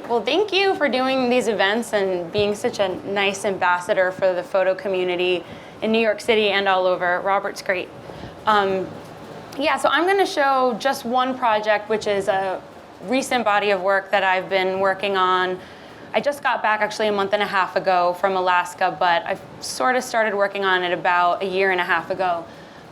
Well, thank you for doing these events and being such a nice ambassador for the photo community in New York City and all over. Robert's great. Yeah, so I'm going to show just one project, which is a recent body of work that I've been working on. I just got back actually a month and a half ago from Alaska, but I sort of started working on it about a year and a half ago.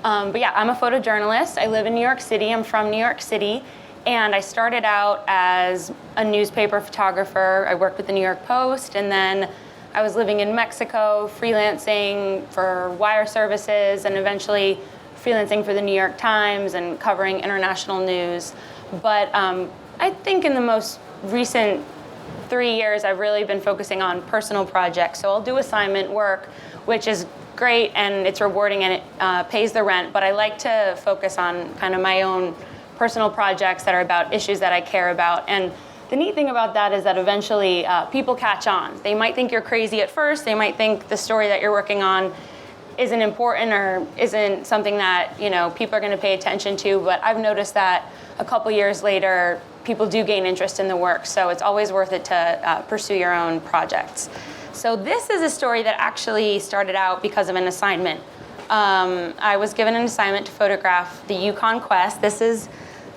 But yeah, I'm a photojournalist. I live in New York City. I'm from New York City. And I started out as a newspaper photographer. I worked with the New York Post, and then I was living in Mexico, freelancing for wire services, and eventually freelancing for the New York Times and covering international news. But I think in the most recent 3 years, I've really been focusing on personal projects. So I'll do assignment work, which is great, and it's rewarding, and it pays the rent. But I like to focus on kind of my own personal projects that are about issues that I care about. And the neat thing about that is that eventually people catch on. They might think you're crazy at first. They might think the story that you're working on isn't important or isn't something that people are going to pay attention to. But I've noticed that a couple years later, people do gain interest in the work. So it's always worth it to pursue your own projects. So this is a story that actually started out because of an assignment. I was given an assignment to photograph the Yukon Quest. This is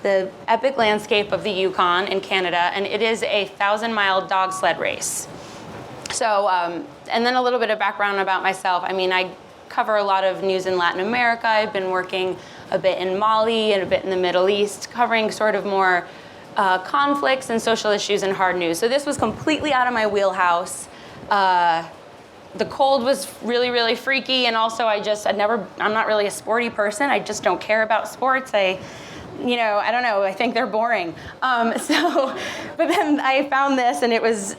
the epic landscape of the Yukon in Canada, and it is a 1,000-mile dog sled race. So, and then a little bit of background about myself. I mean, I cover a lot of news in Latin America. I've been working a bit in Mali and a bit in the Middle East, covering sort of more conflicts and social issues and hard news. So this was completely out of my wheelhouse. The cold was really, really freaky, and also I'm not really a sporty person. I just don't care about sports. I don't know, I think they're boring. But then I found this, and it was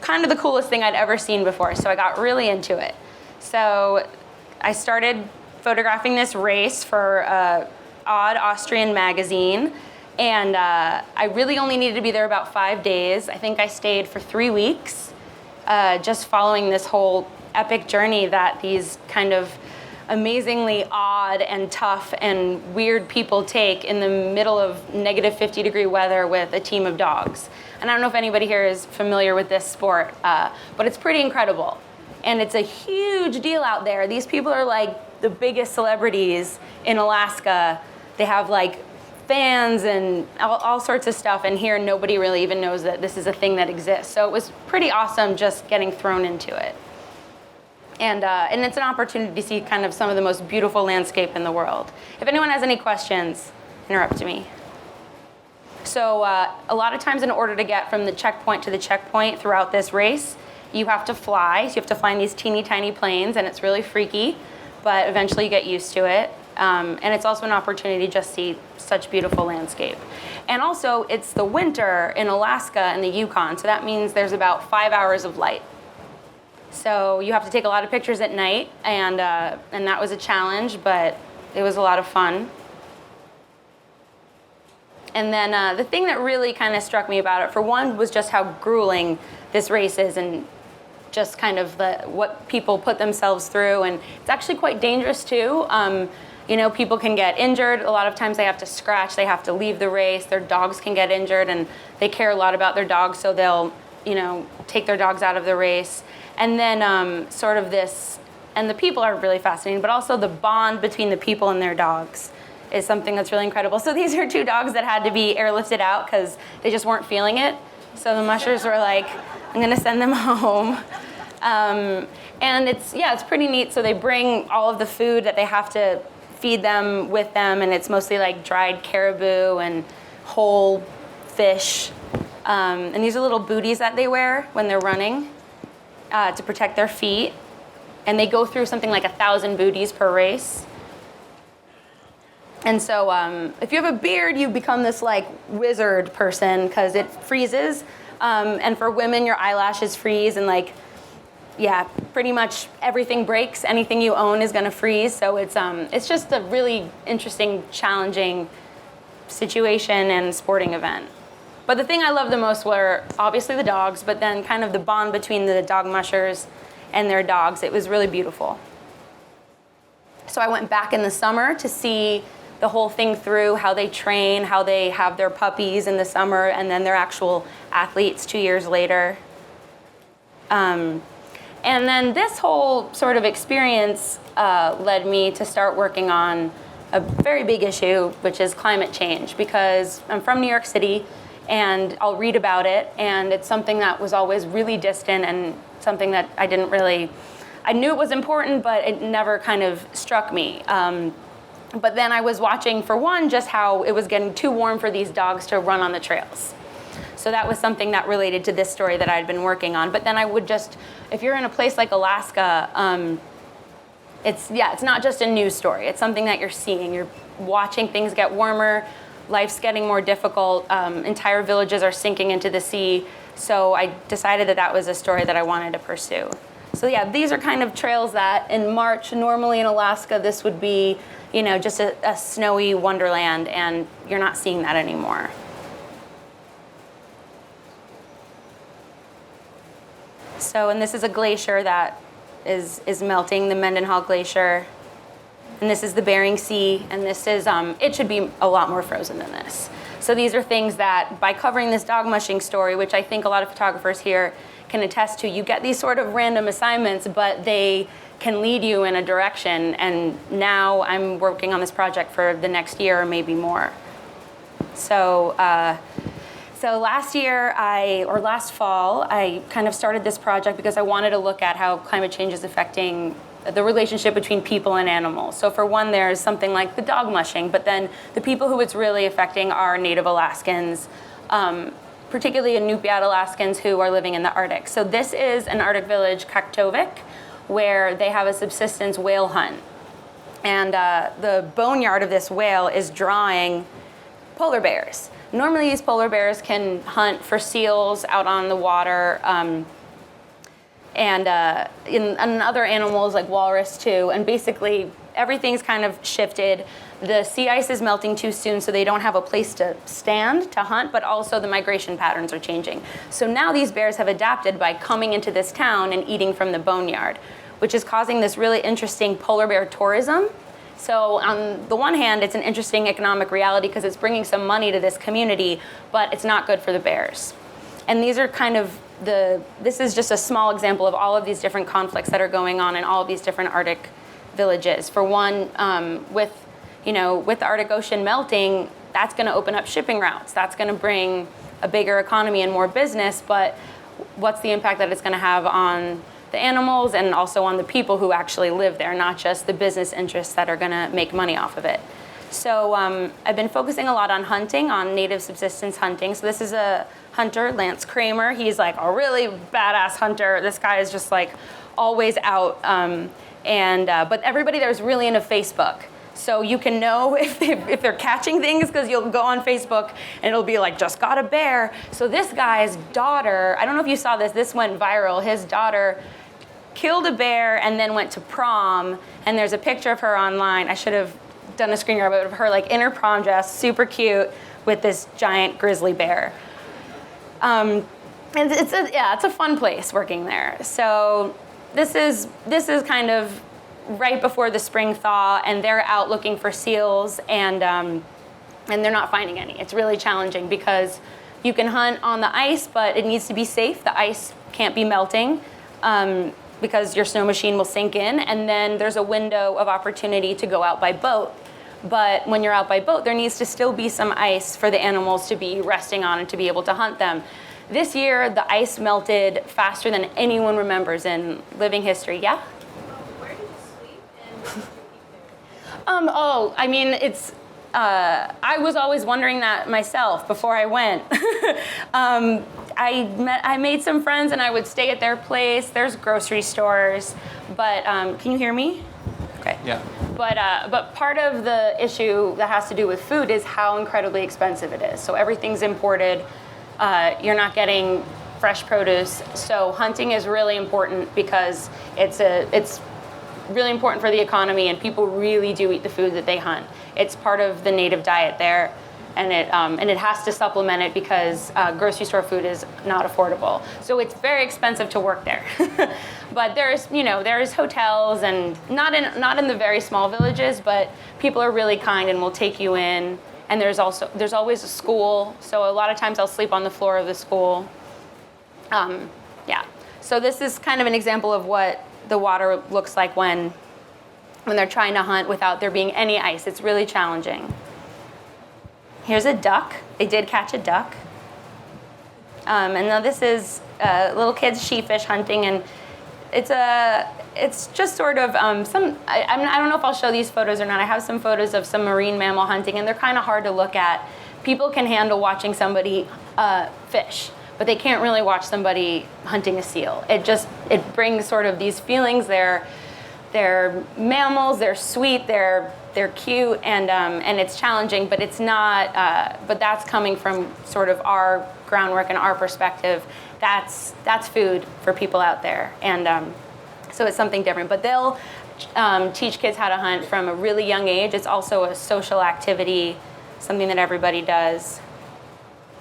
kind of the coolest thing I'd ever seen before, so I got really into it. So I started photographing this race for Odd Austrian magazine, and I really only needed to be there about 5 days. I think I stayed for 3 weeks, just following this whole epic journey that these kind of amazingly odd and tough and weird people take in the middle of negative 50-degree weather with a team of dogs. And I don't know if anybody here is familiar with this sport, but it's pretty incredible. And it's a huge deal out there. These people are like the biggest celebrities in Alaska. They have like fans and all sorts of stuff, and here nobody really even knows that this is a thing that exists. So it was pretty awesome just getting thrown into it. And it's an opportunity to see kind of some of the most beautiful landscape in the world. If anyone has any questions, interrupt me. So a lot of times in order to get from the checkpoint to the checkpoint throughout this race, you have to fly. So you have to fly in these teeny tiny planes, and it's really freaky, but eventually you get used to it. And it's also an opportunity to just see such beautiful landscape. And also, it's the winter in Alaska and the Yukon, so that means there's about 5 hours of light. So you have to take a lot of pictures at night, and that was a challenge, but it was a lot of fun. And then the thing that really kind of struck me about it, for one, was just how grueling this race is, and just kind of what people put themselves through. And it's actually quite dangerous too. People can get injured. A lot of times they have to scratch, they have to leave the race. Their dogs can get injured, and they care a lot about their dogs, so they'll take their dogs out of the race. And then sort of this, and the people are really fascinating, but also the bond between the people and their dogs is something that's really incredible. So these are 2 dogs that had to be airlifted out because they just weren't feeling it. So the mushers were like, I'm gonna send them home. And it's pretty neat. So they bring all of the food that they have to feed them with them, and it's mostly like dried caribou and whole fish. And these are little booties that they wear when they're running to protect their feet. And they go through something like 1,000 booties per race. And so if you have a beard, you become this like wizard person because it freezes. And for women, your eyelashes freeze, and pretty much everything breaks. Anything you own is gonna freeze. So it's just a really interesting, challenging situation and sporting event. But the thing I loved the most were obviously the dogs, but then kind of the bond between the dog mushers and their dogs. It was really beautiful. So I went back in the summer to see the whole thing through, how they train, how they have their puppies in the summer, and then their actual athletes 2 years later. And then this whole sort of experience led me to start working on a very big issue, which is climate change, because I'm from New York City, and I'll read about it, and it's something that was always really distant and something that I knew it was important, but it never kind of struck me. But then I was watching, for one, just how it was getting too warm for these dogs to run on the trails. So that was something that related to this story that I'd been working on. But then I would just, if you're in a place like Alaska, it's not just a news story. It's something that you're seeing. You're watching things get warmer, life's getting more difficult, entire villages are sinking into the sea. So I decided that was a story that I wanted to pursue. So yeah, these are kind of trails that in March, normally in Alaska, this would be, just a snowy wonderland, and you're not seeing that anymore. So, and this is a glacier that is melting, the Mendenhall Glacier. And this is the Bering Sea, and this is, it should be a lot more frozen than this. So these are things that, by covering this dog mushing story, which I think a lot of photographers here can attest to, you get these sort of random assignments, but they can lead you in a direction. And now I'm working on this project for the next year or maybe more. So last fall, I kind of started this project because I wanted to look at how climate change is affecting the relationship between people and animals. So for one, there's something like the dog mushing, but then the people who it's really affecting are Native Alaskans, particularly Inupiat Alaskans who are living in the Arctic. So this is an Arctic village, Kaktovik, where they have a subsistence whale hunt. And the boneyard of this whale is drawing polar bears. Normally these polar bears can hunt for seals out on the water, and other animals like walrus too. And basically everything's kind of shifted. The sea ice is melting too soon, so they don't have a place to stand to hunt, but also the migration patterns are changing. So now these bears have adapted by coming into this town and eating from the boneyard, which is causing this really interesting polar bear tourism. So on the one hand, it's an interesting economic reality because it's bringing some money to this community, but it's not good for the bears. And these are kind of this is just a small example of all of these different conflicts that are going on in all of these different Arctic villages. For one, with the Arctic Ocean melting, that's going to open up shipping routes. That's going to bring a bigger economy and more business, but what's the impact that it's going to have on the animals and also on the people who actually live there, not just the business interests that are going to make money off of it. So I've been focusing a lot on hunting, on native subsistence hunting. So this is a hunter, Lance Kramer. He's like a really badass hunter. This guy is just like always out. But everybody there's really into Facebook. So you can know if they're catching things because you'll go on Facebook and it'll be like, just got a bear. So this guy's daughter, I don't know if you saw this went viral. His daughter killed a bear and then went to prom. And there's a picture of her online. I should have done a screen grab of her like in her prom dress, super cute, with this giant grizzly bear. And it's a fun place working there. So this is kind of right before the spring thaw, and they're out looking for seals, and they're not finding any. It's really challenging because you can hunt on the ice, but it needs to be safe. The ice can't be melting because your snow machine will sink in, and then there's a window of opportunity to go out by boat. But when you're out by boat, there needs to still be some ice for the animals to be resting on and to be able to hunt them. This year, the ice melted faster than anyone remembers in living history. Yeah? Where did you sleep and when did you eat there? I was always wondering that myself before I went. I made some friends and I would stay at their place. There's grocery stores, but can you hear me? Okay. Yeah. But part of the issue that has to do with food is how incredibly expensive it is. So everything's imported. You're not getting fresh produce. So hunting is really important because it's really important for the economy, and people really do eat the food that they hunt. It's part of the native diet there. and it has to supplement it because grocery store food is not affordable. So it's very expensive to work there. But there's hotels, and not in the very small villages, but people are really kind and will take you in. And there's always a school, so a lot of times I'll sleep on the floor of the school. Yeah. So this is kind of an example of what the water looks like when they're trying to hunt without there being any ice. It's really challenging. Here's a duck. They did catch a duck. And now this is little kids sheepfish hunting, and it's just sort of I don't know if I'll show these photos or not. I have some photos of some marine mammal hunting, and they're kind of hard to look at. People can handle watching somebody fish, but they can't really watch somebody hunting a seal. It brings sort of these feelings. They're mammals. They're sweet. They're cute, and it's challenging, but it's not. But that's coming from sort of our groundwork and our perspective. That's food for people out there, and so it's something different. But they'll teach kids how to hunt from a really young age. It's also a social activity, something that everybody does.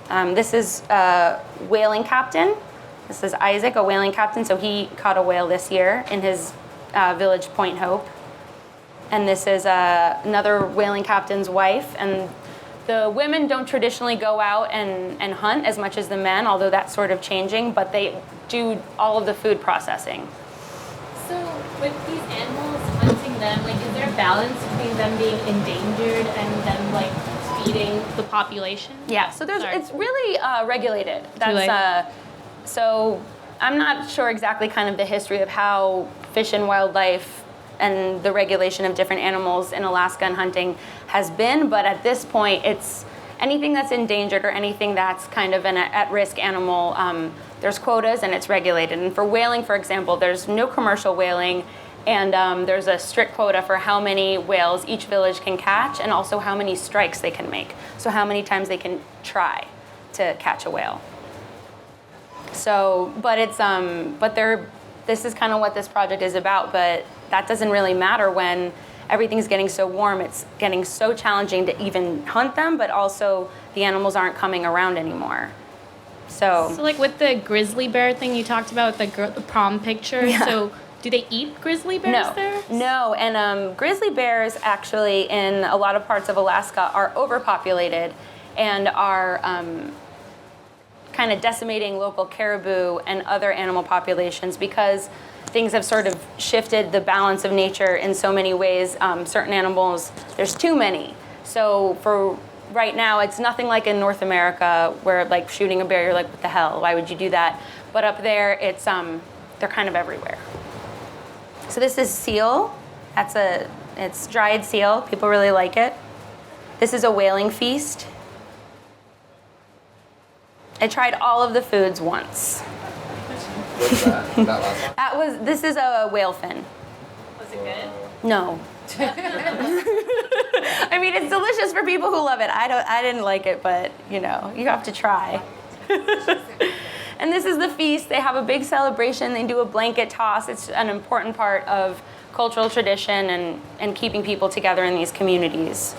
This is a whaling captain. This is Isaac, a whaling captain. So he caught a whale this year in his village, Point Hope. And this is another whaling captain's wife. And the women don't traditionally go out and hunt as much as the men, although that's sort of changing, but they do all of the food processing. So with these animals, hunting them, like, is there a balance between them being endangered and them, like, feeding the population? Yeah, so it's really regulated. So I'm not sure exactly kind of the history of how Fish and Wildlife and the regulation of different animals in Alaska and hunting has been, but at this point, it's anything that's endangered or anything that's kind of an at-risk animal, there's quotas and it's regulated. And for whaling, for example, there's no commercial whaling, and there's a strict quota for how many whales each village can catch, and also how many strikes they can make. So how many times they can try to catch a whale. So, but this is kind of what this project is about, but that doesn't really matter when everything's getting so warm. It's getting so challenging to even hunt them, but also the animals aren't coming around anymore. So like with the grizzly bear thing you talked about, the prom picture, yeah. So do they eat grizzly bears there? No, and grizzly bears actually in a lot of parts of Alaska are overpopulated and are kind of decimating local caribou and other animal populations because things have sort of shifted the balance of nature in so many ways. Certain animals, there's too many. So for right now, it's nothing like in North America where like shooting a bear, you're like, what the hell? Why would you do that? But up there, it's they're kind of everywhere. So this is seal. It's dried seal. People really like it. This is a whaling feast. I tried all of the foods once. What's that? That last one? This is a whale fin. Was it good? No. I mean, it's delicious for people who love it. I didn't like it, but you have to try. And this is the feast. They have a big celebration. They do a blanket toss. It's an important part of cultural tradition and keeping people together in these communities.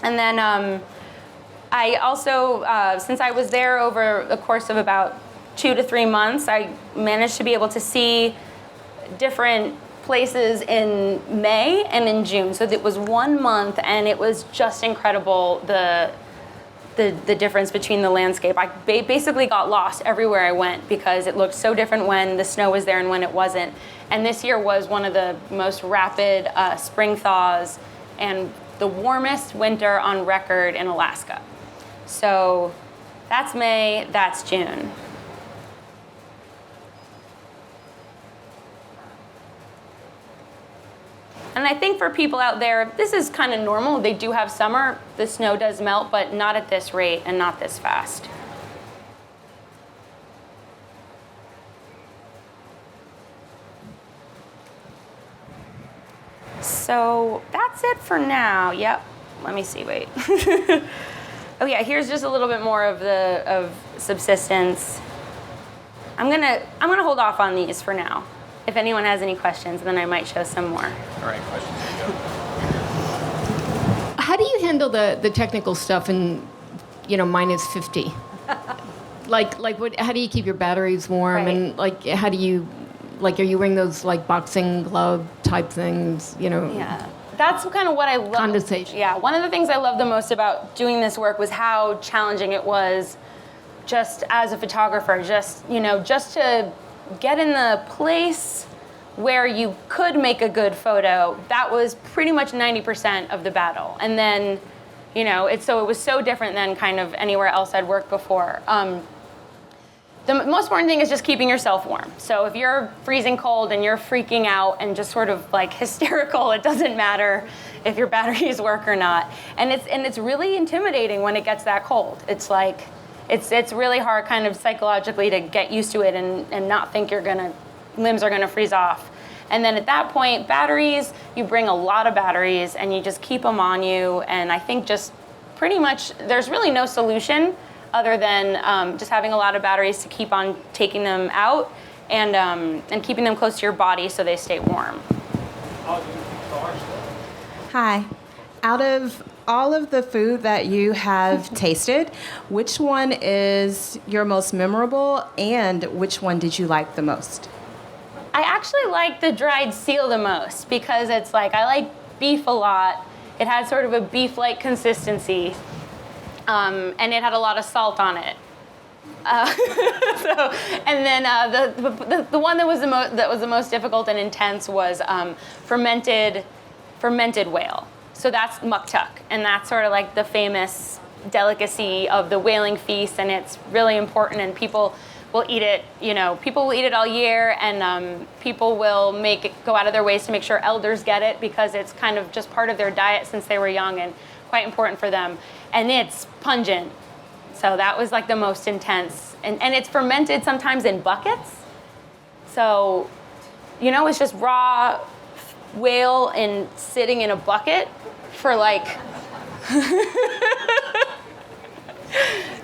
And then I also, since I was there over the course of about 2 to 3 months, I managed to be able to see different places in May and in June. So it was 1 month, and it was just incredible, the difference between the landscape. I basically got lost everywhere I went because it looked so different when the snow was there and when it wasn't. And this year was one of the most rapid spring thaws and the warmest winter on record in Alaska. So that's May, that's June. And I think for people out there, this is kind of normal. They do have summer. The snow does melt, but not at this rate and not this fast. So that's it for now. Yep. Let me see. Wait. Oh yeah. Here's just a little bit more of subsistence. I'm gonna hold off on these for now. If anyone has any questions, then I might show some more. All right, questions. How do you handle the technical stuff in, minus 50? like what? How do you keep your batteries warm? Right. And how do you, are you wearing those boxing glove type things? Yeah. That's kind of what I love. Condensation. Yeah, one of the things I love the most about doing this work was how challenging it was just as a photographer, just to get in the place where you could make a good photo. That was pretty much 90% of the battle. And then, it was so different than kind of anywhere else I'd worked before. The most important thing is just keeping yourself warm. So if you're freezing cold and you're freaking out and just sort of hysterical, it doesn't matter if your batteries work or not. And it's really intimidating when it gets that cold. It's it's really hard kind of psychologically to get used to it and not think limbs are gonna freeze off. And then at that point, batteries, you bring a lot of batteries and you just keep them on you. And I think just pretty much there's really no solution other than just having a lot of batteries to keep on taking them out and keeping them close to your body so they stay warm. Hi. Out of all of the food that you have tasted, which one is your most memorable and which one did you like the most? I actually like the dried seal the most because it's I like beef a lot. It had sort of a beef-like consistency. And it had a lot of salt on it. And then the one that was the most difficult and intense was fermented whale. So that's muktuk, and that's sort of the famous delicacy of the whaling feast, and it's really important. And people will eat it. People will eat it all year, and people will go out of their ways to make sure elders get it because it's kind of just part of their diet since they were young and quite important for them. And it's pungent. So that was the most intense. And it's fermented sometimes in buckets. So, it's just raw whale and sitting in a bucket for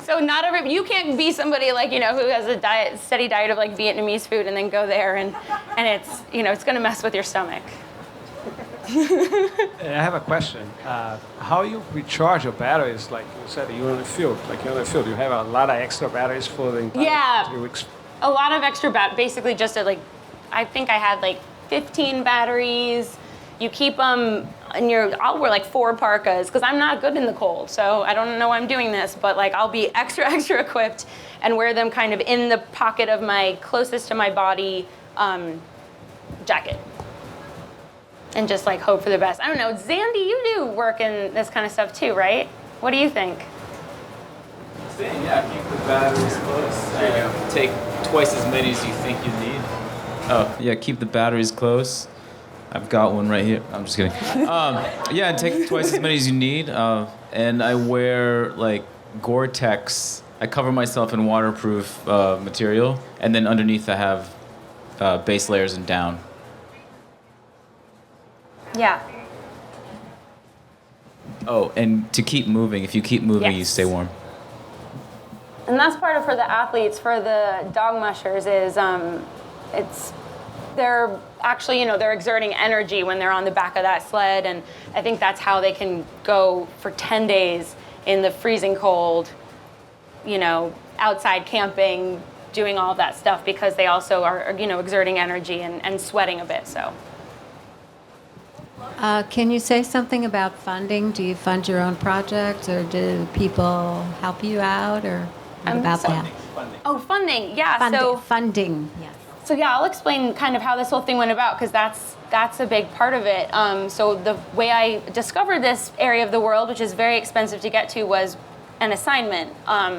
So you can't be somebody who has a steady diet of Vietnamese food and then go there and it's, it's gonna mess with your stomach. I have a question. How you recharge your batteries? Like you said, you're in the field. You have a lot of extra batteries for the entire 3 weeks. A lot of extra basically just I think I had 15 batteries. You keep them, and I'll wear 4 parkas because I'm not good in the cold. So I don't know why I'm doing this, but I'll be extra equipped and wear them kind of in the pocket of my closest to my body jacket. And just hope for the best. I don't know, Zandy, you do work in this kind of stuff too, right? What do you think? Same, yeah, keep the batteries close. Take twice as many as you think you need. Oh, yeah, keep the batteries close. I've got one right here. I'm just kidding. Yeah, and take twice as many as you need. And I wear Gore-Tex. I cover myself in waterproof material, and then underneath I have base layers and down. Yeah. Oh, and to keep moving. If you keep moving, you stay warm. And that's part of for the athletes, for the dog mushers is they're actually, they're exerting energy when they're on the back of that sled. And I think that's how they can go for 10 days in the freezing cold, outside camping, doing all of that stuff because they also are, exerting energy and sweating a bit, so. Can you say something about funding? Do you fund your own projects, or do people help you out, or what about that? Oh, funding, yeah. Funding, yes. So yeah, I'll explain kind of how this whole thing went about because that's a big part of it. So the way I discovered this area of the world, which is very expensive to get to, was an assignment.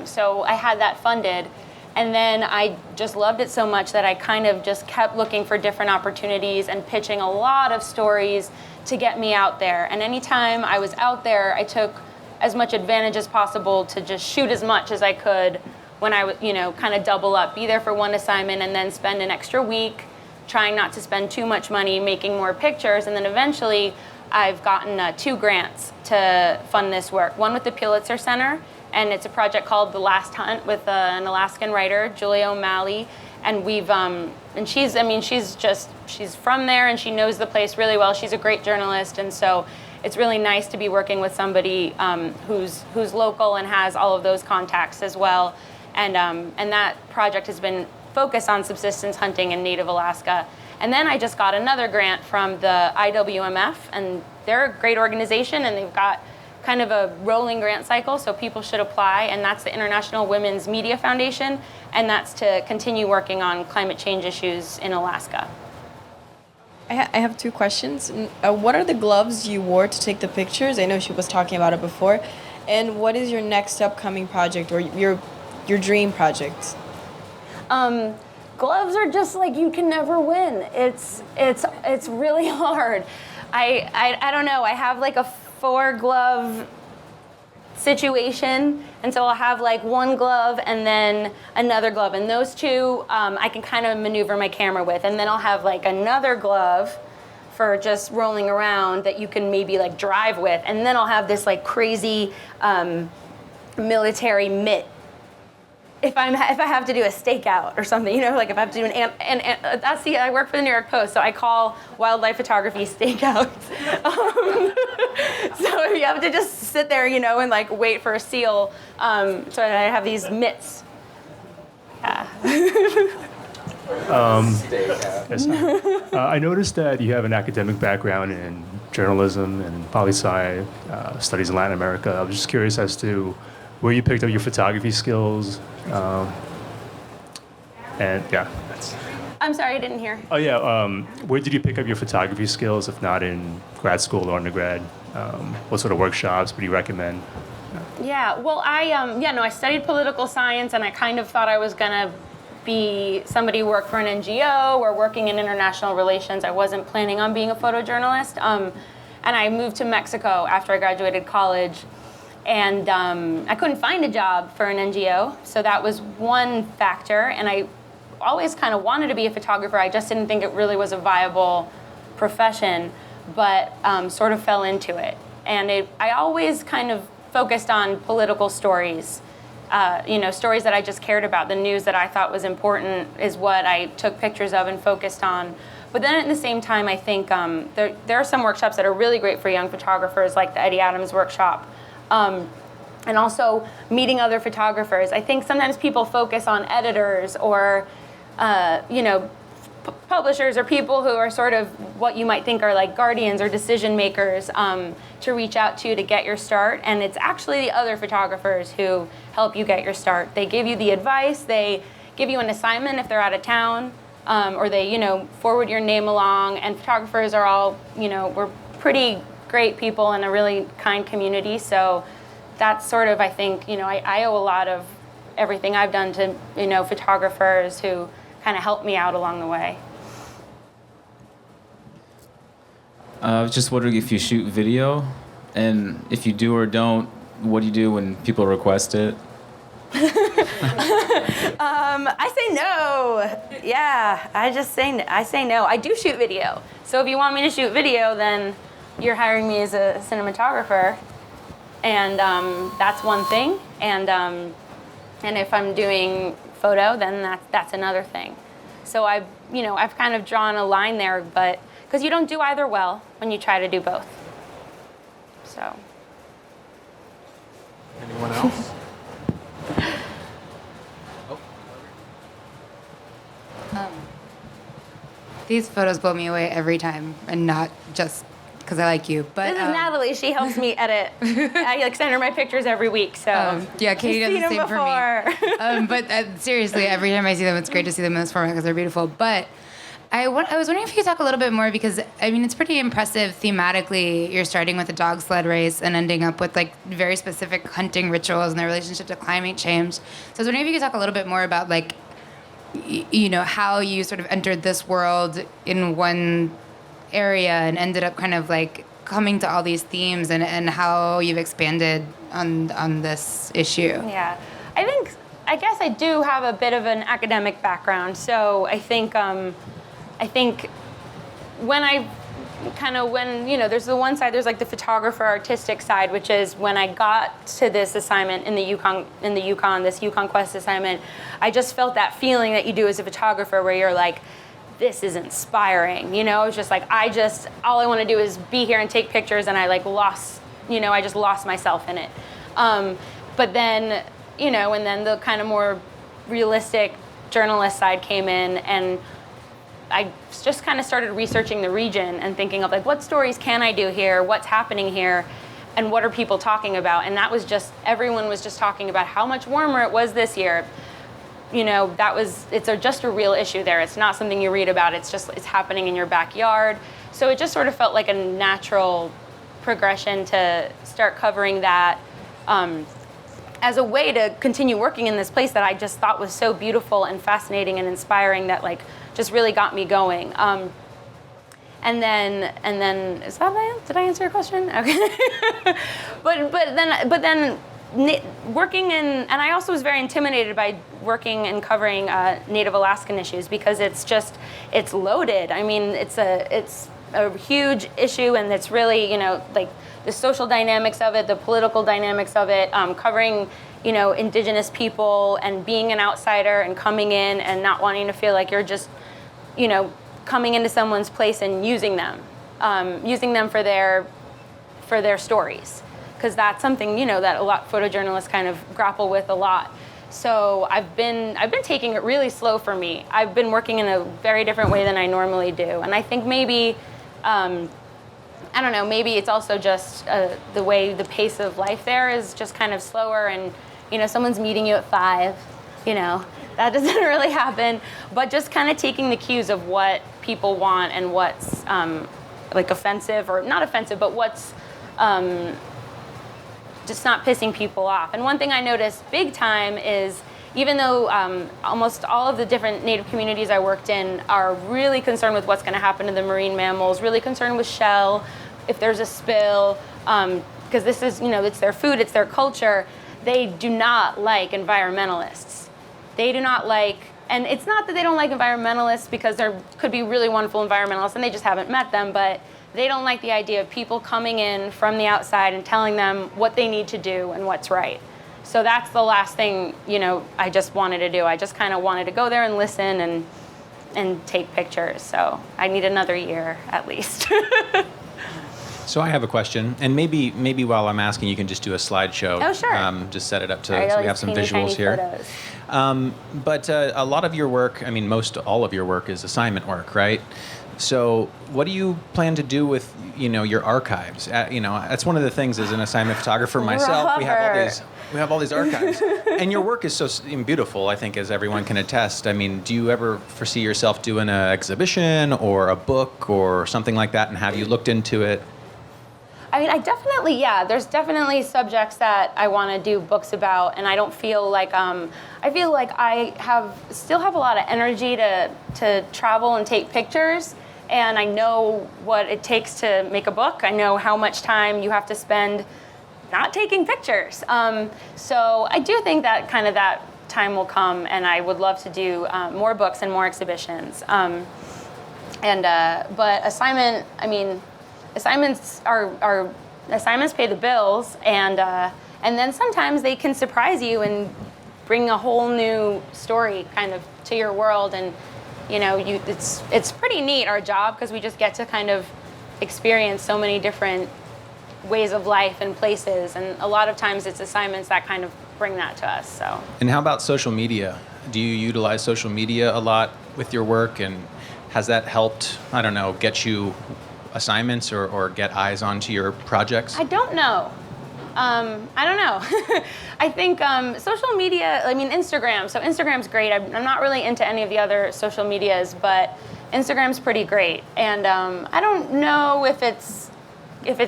So I had that funded. And then I just loved it so much that I kind of just kept looking for different opportunities and pitching a lot of stories to get me out there. And anytime I was out there, I took as much advantage as possible to just shoot as much as I could when I would, kind of double up, be there for one assignment and then spend an extra week trying not to spend too much money making more pictures. And then eventually I've gotten 2 grants to fund this work. One with the Pulitzer Center, and it's a project called The Last Hunt with an Alaskan writer, Julia O'Malley. And she's from there and she knows the place really well. She's a great journalist. And so it's really nice to be working with somebody who's local and has all of those contacts as well. And that project has been focused on subsistence hunting in native Alaska. And then I just got another grant from the IWMF, and they're a great organization, and they've got kind of a rolling grant cycle, so people should apply, and that's the International Women's Media Foundation, and that's to continue working on climate change issues in Alaska. I have two questions. What are the gloves you wore to take the pictures? I know she was talking about it before. And what is your next upcoming project or your dream project? Gloves are just like, you can never win. It's really hard. I don't know. I have like a 4-glove situation, and so I'll have like one glove and then another glove, and those two I can kind of maneuver my camera with, and then I'll have like another glove for just rolling around that you can maybe like drive with, and then I'll have this like crazy military mitt if I have to do a stakeout or something, you know, like if I have to do I work for the New York Post, so I call wildlife photography stakeouts. So if you have to just sit there, you know, and like wait for a seal, so I have these mitts. Yeah. Yes, I noticed that you have an academic background in journalism and poli-sci studies in Latin America. I was just curious as to where you picked up your photography skills. And yeah, that's. I'm sorry, I didn't hear. Oh yeah, where did you pick up your photography skills, if not in grad school or undergrad? What sort of workshops would you recommend? Yeah, well, I studied political science, and I kind of thought I was gonna be somebody who worked for an NGO or working in international relations. I wasn't planning on being a photojournalist. And I moved to Mexico after I graduated college, and I couldn't find a job for an NGO, so that was one factor. And I always kind of wanted to be a photographer. I just didn't think it really was a viable profession, but sort of fell into it. And I always kind of focused on political stories, stories that I just cared about. The news that I thought was important is what I took pictures of and focused on. But then at the same time, I think there are some workshops that are really great for young photographers, like the Eddie Adams workshop. And also meeting other photographers. I think sometimes people focus on editors or, publishers or people who are sort of what you might think are like guardians or decision makers to reach out to get your start. And it's actually the other photographers who help you get your start. They give you the advice, they give you an assignment if they're out of town, or they, forward your name along. And photographers are all, we're pretty great people in a really kind community. So that's sort of, I think, I owe a lot of everything I've done to, photographers who kind of helped me out along the way. I was just wondering if you shoot video, and if you do or don't, what do you do when people request it? I say no. Yeah, I say no. I do shoot video. So if you want me to shoot video, then you're hiring me as a cinematographer, and that's one thing. And if I'm doing photo, then that's another thing. So I've kind of drawn a line there, but because you don't do either well when you try to do both. So. Anyone else? These photos blow me away every time, and not just because I like you. But this is Natalie. She helps me edit. I send her my pictures every week. So yeah, Katie does the same for me. But seriously, every time I see them, it's great to see them in this format because they're beautiful. But I was wondering if you could talk a little bit more, because it's pretty impressive thematically. You're starting with a dog sled race and ending up with like very specific hunting rituals and their relationship to climate change. So I was wondering if you could talk a little bit more about like, how you sort of entered this world in one area and ended up kind of like coming to all these themes, and how you've expanded on this issue. Yeah, I guess I do have a bit of an academic background, so I think when there's the one side, there's like the photographer artistic side, which is when I got to this assignment in the Yukon, this Yukon Quest assignment, I just felt that feeling that you do as a photographer where you're like this is inspiring. You know, it's just like, all I want to do is be here and take pictures, and I like lost, you know, I just lost myself in it. But then, you know, and then the kind of more realistic journalist side came in, and I just kind of started researching the region and thinking of like, what stories can I do here? What's happening here? And what are people talking about? And that was just, everyone was just talking about how much warmer it was this year. You know, it's just a real issue there. It's not something you read about. It's happening in your backyard. So it just sort of felt like a natural progression to start covering that as a way to continue working in this place that I just thought was so beautiful and fascinating and inspiring, that like just really got me going. And then is that did I answer your question? Okay. but then working in, and I also was very intimidated by working and covering Native Alaskan issues, because it's loaded. I mean, it's a huge issue, and it's really, you know, like the social dynamics of it, the political dynamics of it, covering, you know, indigenous people and being an outsider and coming in and not wanting to feel like you're just, you know, coming into someone's place and using them for their stories. Because that's something, you know, that a lot photojournalists kind of grapple with a lot. So I've been taking it really slow for me. I've been working in a very different way than I normally do. And I think maybe, I don't know, maybe it's also just the way the pace of life there is just kind of slower, and, you know, someone's meeting you at 5, you know, that doesn't really happen. But just kind of taking the cues of what people want and what's like offensive, or not offensive, but what's just not pissing people off. And one thing I noticed big time is, even though almost all of the different Native communities I worked in are really concerned with what's going to happen to the marine mammals, really concerned with shell, if there's a spill, because this is, you know, it's their food, it's their culture, they do not like environmentalists. They do not like, and it's not that they don't like environmentalists, because there could be really wonderful environmentalists and they just haven't met them, but they don't like the idea of people coming in from the outside and telling them what they need to do and what's right. So that's the last thing, you know, I just wanted to do. I just kind of wanted to go there and listen and take pictures. So I need another year at least. So I have a question, and maybe while I'm asking, you can just do a slideshow. Oh, sure. Just set it up so we have some visuals here. But a lot of your work, I mean, most all of your work is assignment work, right? So what do you plan to do with, you know, your archives? You know, that's one of the things as an assignment photographer myself. We have all these archives, and your work is so beautiful, I think, as everyone can attest. I mean, do you ever foresee yourself doing an exhibition or a book or something like that, and have you looked into it? I mean, there's definitely subjects that I want to do books about, and I don't feel like, I feel like I still have a lot of energy to travel and take pictures, and I know what it takes to make a book. I know how much time you have to spend not taking pictures. So I do think that kind of that time will come, and I would love to do more books and more exhibitions. But assignments assignments pay the bills, and then sometimes they can surprise you and bring a whole new story kind of to your world. And you know, it's pretty neat, our job, because we just get to kind of experience so many different ways of life and places, and a lot of times it's assignments that kind of bring that to us. So. And how about social media? Do you utilize social media a lot with your work, and has that helped, I don't know, get you assignments or get eyes onto your projects? I don't know. I think social media, I mean, Instagram. So Instagram's great. I'm not really into any of the other social medias, but Instagram's pretty great. And I don't know if it's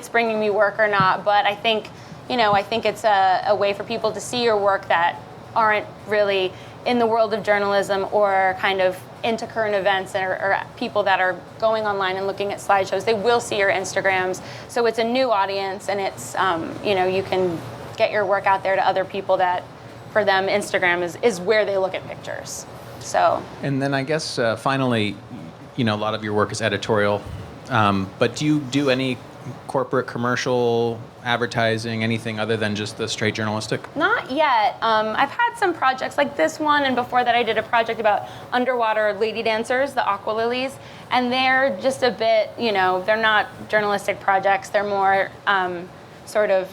bringing me work or not, but I think it's a way for people to see your work that aren't really in the world of journalism or kind of into current events, or people that are going online and looking at slideshows. They will see your Instagrams. So it's a new audience, and it's, you can get your work out there to other people that, for them, Instagram is where they look at pictures. So. And then I guess finally, you know, a lot of your work is editorial, but do you do any corporate, commercial, advertising, anything other than just the straight journalistic? Not yet. I've had some projects like this one, and before that I did a project about underwater lady dancers, the aqua lilies, and they're just a bit, they're not journalistic projects. They're more sort of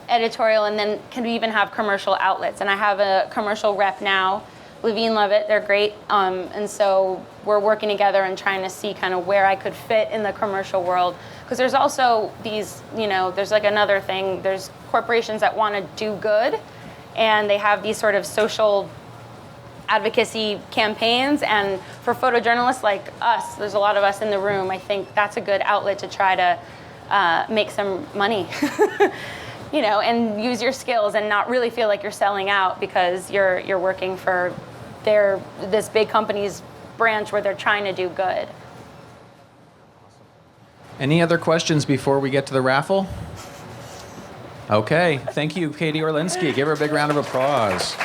editorial, and then can even have commercial outlets. And I have a commercial rep now, Levine, Leavitt. They're great. And so we're working together and trying to see kind of where I could fit in the commercial world. Because there's also these, there's like another thing. There's corporations that want to do good, and they have these sort of social advocacy campaigns. And for photojournalists like us, there's a lot of us in the room, I think that's a good outlet to try to make some money. And use your skills and not really feel like you're selling out because you're working for this big company's branch where they're trying to do good. Any other questions before we get to the raffle? Okay, thank you, Katie Orlinsky. Give her a big round of applause.